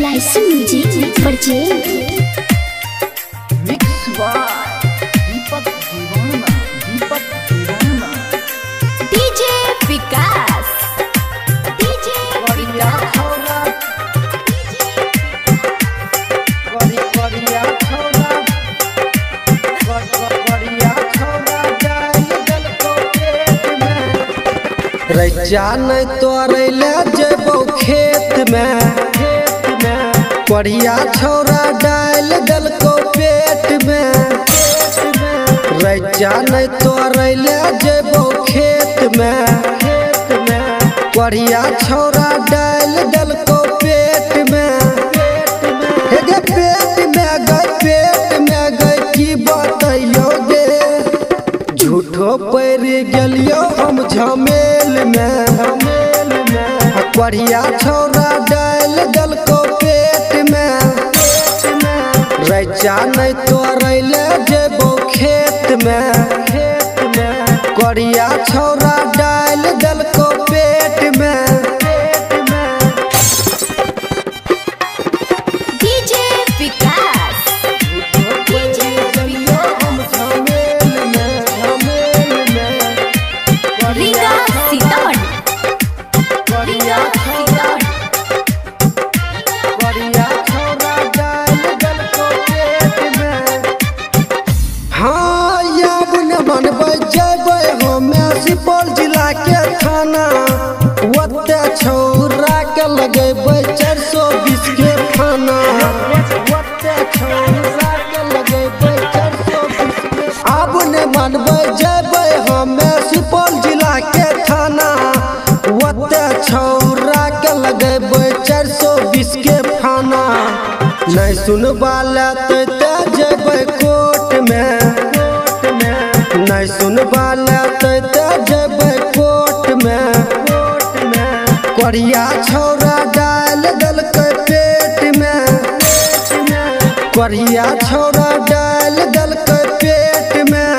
LIC music purchase mix by Deepak Deewana DJ विकास बढ़िया छोरा बढ़िया छोरा जल को पेट में रैजा नहीं तोड़ैले जेबौ खेत में बढ़िया छोरा डाल दल को पेट में रैजा नहीं तोड़ैले जेबौ खेत में बढ़िया छोरा डाल दल को पेट में हे पेट में गई की बतैयो गे झूठो पैर गेलियो हम झमेल में बढ़िया छोरा डाल दल को पेट में रैजा नहीं तोड़ैले जेबौ खेत में बढ़िया छोरा डाल दल को पेट में डीजे विकास रीगा सीतामढ़ी बढ़िया छोरा डाल दल को पेट में हाँ याब न बनबै जेबै हमे सुपौल जिला के थाना ओते छौरा के लगेबै 420 के थाना ओते छौरा के लगेबै 420 के आब न बनबै जेबै हमे सुपौल जिला के थाना ओते छौरा के लगेबै 420 के थाना नहीं सुनबा लेते जेबै कोर्ट में नहीं सुनबा लेते जेबै कोर्ट में बढ़िया छोरा डाल दल के पेट में बढ़िया छोरा डाल दल के पेट में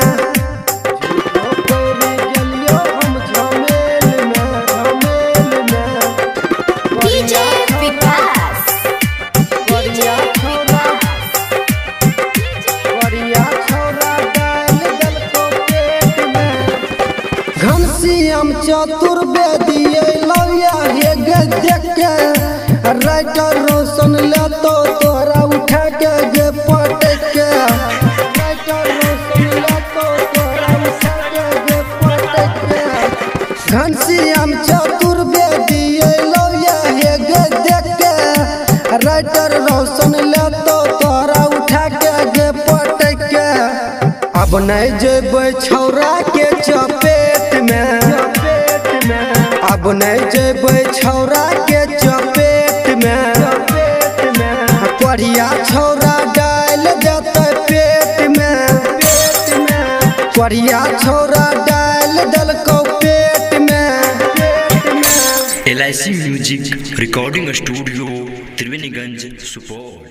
डीजे विकास बढ़िया छोरा डाल दल को पेट में घनश्याम चतुर्वेदी लौया हे गे देख के राइटर रोशन लेतो तोरा उठा के गे पटक के राइटर रोशन लेतो तोरा उठा के गे पटक के घनश्याम चतुर्वेदी लौया हे गे देख के राइटर रोशन लेतो तोरा उठा के गे पटक के अब नहीं जेबै छौरा के चपेट में अब नहीं जेबै छौरा के चपेट में बढ़िया छोरा डाल देते पेट में बढ़िया छोरा डाल दल को पेट में LIC music recording studio Triveniganj Supaul.